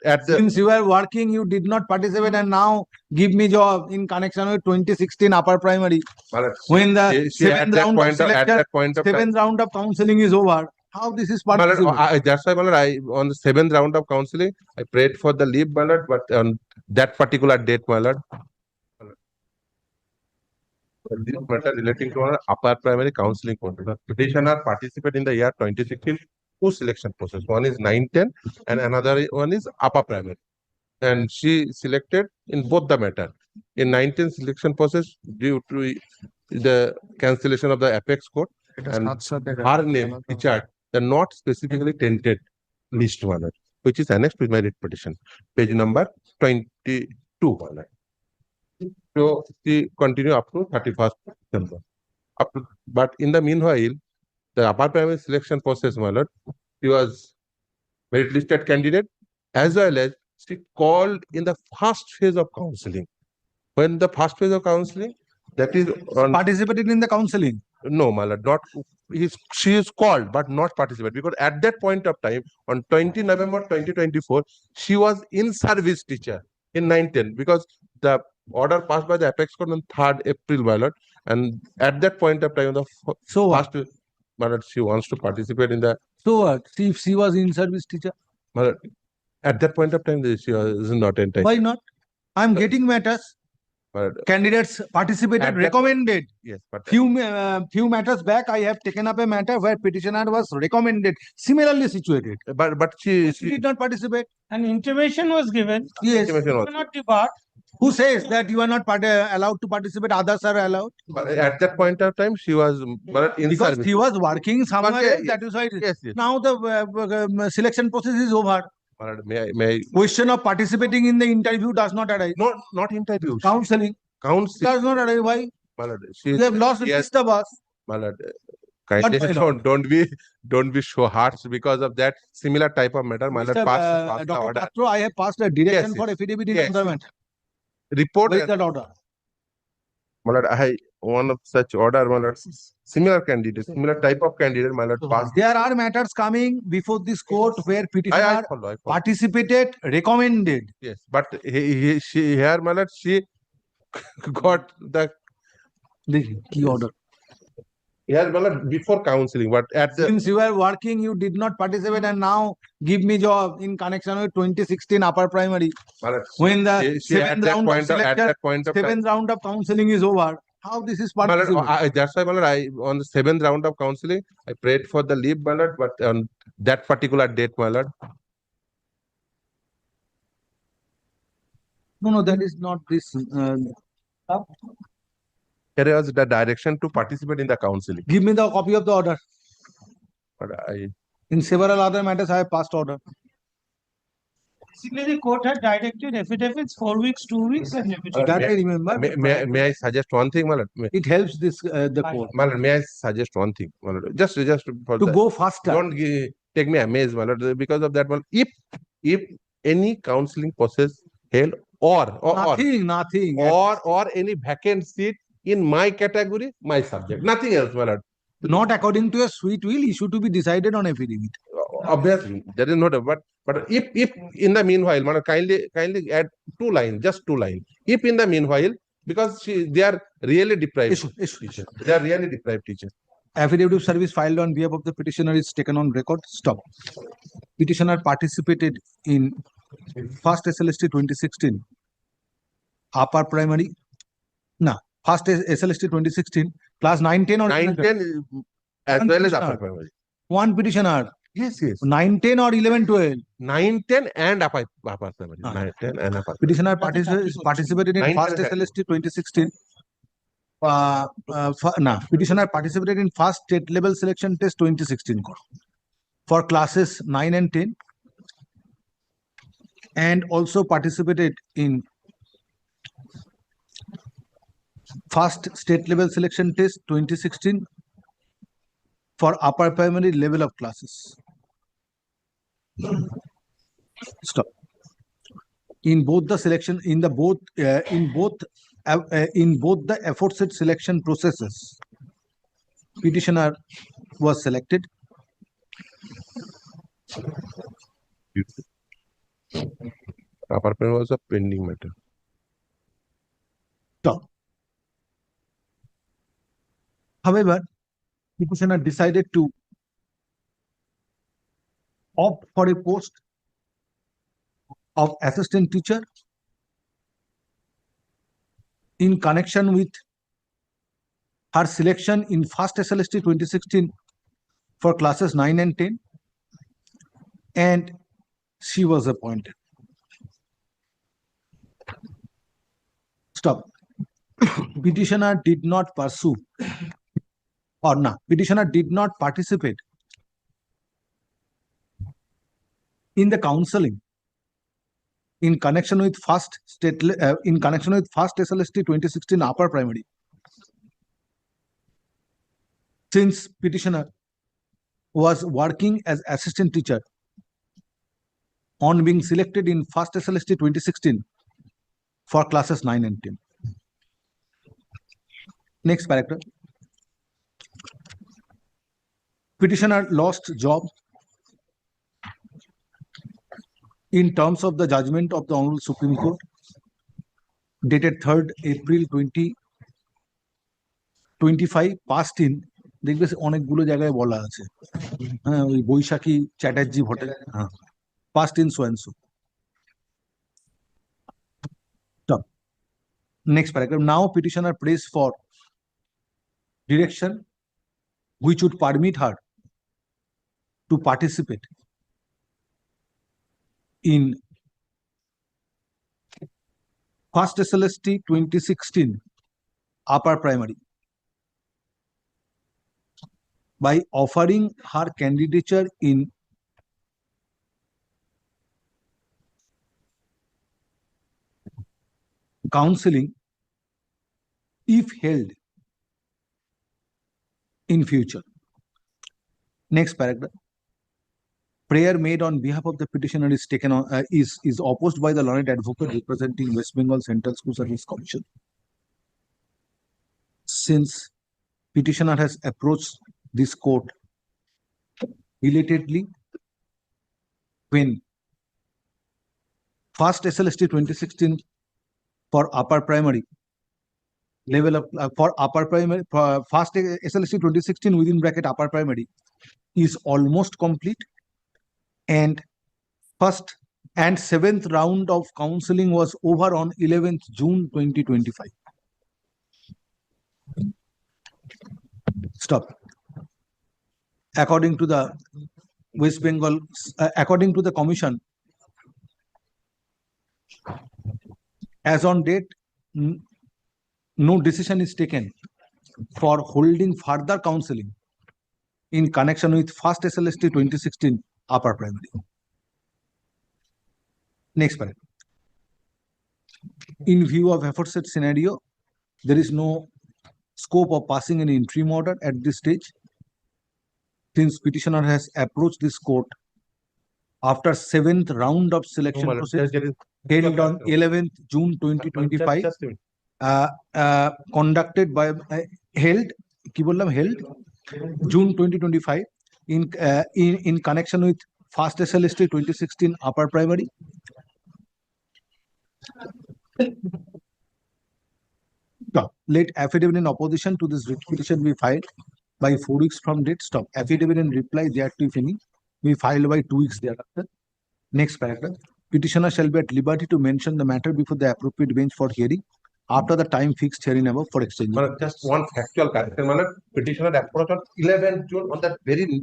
at the Since you were working, you did not participate, and now give me job in connection with 2016 upper primary. When the seventh round of selection, seventh round of counseling is over, how this is participation? That's why I on the seventh round of counseling, I prayed for the leave, my lord, but on that particular date, my lord, this matter relating to our upper primary counseling course. The petitioner participate in the year 2016 two selection process. One is 9-10 and another one is upper primary. And she selected in both the matter. In 19 selection process, due to the cancellation of the apex court and her name featured the not specifically tented list one, which is annexed with my writ petition, page number 22 one. So she continue up to 31st December. But in the meanwhile, the upper primary selection process, my lord, she was merit listed candidate as well as she called in the first phase of counseling. When the first phase of counseling, that is on, Participated in the counseling. no, my lord, not she is called but not participate, because at that point of time on 20 November 2024 she was in service teacher in 9-10, because the order passed by the apex court on 3rd April, my lord, and at that point of time the So what? first, my lord, she wants to participate in the, So what? See, if she was in service teacher, my lord, at that point of time she was not entitled. why not? I'm getting matters. But Candidates participated, recommended. yes, but Few matters back, I have taken up a matter where petitioner was recommended, similarly situated. but she She did not participate. An intimation was given. Yes. intimation You was- cannot depart. Who says that you are not allowed to participate? Others are allowed. but at that point of time she was but in Because service. he was working somewhere Okay, else, that is why. Yes, yes. Now the selection process is over. But may I Question of participating in the interview does not arise. not interview. Counseling Counseling. does not arise. Why? Malad, You have lost yes, the bus. Malad, kindly But why don't be so harsh because of that similar type of matter. Malad Mr. pass the Dr. order. Patro, I have passed a direction Yes, for yes. affidavit in Yes. another matter. Report. Where is that order? Malad, I one of such order, Malad, similar candidate, similar type of candidate, Malad pass. There are matters coming before this court where petitioner I follow. participated, recommended. Yes, but she here, Malad, she got the Key order. here, Malad, before counseling, but at the Since you were working, you did not participate, and now give me job in connection with 2016 upper primary. Malad, When the she at seventh that round of point of, at selection, that point of time. seventh round of counseling is over, how this is Malad, participation? that's why, Malad, I on the seventh round of counseling, I prayed for the leave, Malad, but on that particular date, Malad, No, that is not this. there was the direction to participate in the counseling. Give me the copy of the order. But In several other matters, I have passed order. Basically, the court had directed affidavits 4 weeks, 2 weeks, and affidavit. That I remember. may I suggest one thing, Malad? It helps this the court Malad, may I suggest one thing, Malad? Just for to the, go faster. don't take me amazed, Malad, because of that one. If any counseling process held or Nothing. or any vacant seat in my category, my subject, nothing else, Malad. Not according to a sweet will, issue to be decided on affidavit. Obviously, there is no doubt. But if in the meanwhile, Malad, kindly add 2 lines, just 2 lines. If in the meanwhile, because they are really deprived teacher. They are really deprived teacher. Affidavit of service filed on behalf of the petitioner is taken on record. Stop. Petitioner participated in first SLST 2016 upper primary. First SLST 2016 class 9-10 or 9-10 as One well as petitioner. upper primary. one petitioner. Yes. 9-10 or 11-12. 9-10 and upper primary. Ah. 9-10 and upper. Petitioner participated in 9-10 first and SLST 2016. Petitioner participated in first state level selection test 2016 for classes 9 and 10, and also participated in first state level selection test 2016 for upper primary level of classes. Stop. In both the selection, in both the aforesaid selection processes, petitioner was selected. Upper primary was a pending matter. Stop. However, petitioner decided to opt for a post of assistant teacher in connection with her selection in first SLST 2016 for classes 9 and 10, and she was appointed. Stop. Petitioner did not pursue, or no, petitioner did not participate in the counseling in connection with first SLST 2016 upper primary, since petitioner was working as assistant teacher on being selected in first SLST 2016 for classes 9 and 10. Next paragraph. Petitioner lost job in terms of the judgment of the Honorable Supreme Court dated 3rd April 2025 passed in, দেখবে অনেকগুলো জায়গায় বলা আছে, হ্যাঁ ওই বৈশাখী চ্যাটার্জি ভট্টাচার্য, হ্যাঁ passed in so and so. Stop. Next paragraph. Now petitioner prays for direction which would permit her to participate in first SLST 2016 upper primary by offering her candidature in counseling if held in future. Next paragraph. Prayer made on behalf of the petitioner is taken on is opposed by the learned advocate representing West Bengal Central School Service Commission. Since petitioner has approached this court belatedly when first SLST 2016 for upper primary level of for upper primary first SLST 2016 within bracket upper primary is almost complete, and first and 7th round of counseling was over on 11th June 2025. Stop. According to the West Bengal, according to the commission, as on date, no decision is taken for holding further counseling in connection with first SLST 2016 upper primary. Next paragraph. In view of aforesaid scenario, there is no scope of passing an interim order at this stage, since petitioner has approached this court after 7th round of selection process held on 11th June 2025, conducted by held June 2025 in connection with first SLST 2016 upper primary. Let affidavit in opposition to this writ petition be filed by 4 weeks from date. Stop. Affidavit in reply thereto, if any, be filed by 2 weeks thereafter. Next paragraph. Petitioner shall be at liberty to mention the matter before the appropriate bench for hearing after the time fixed herein above for exchange. Just one factual correction. Petitioner approach on 11th June on that very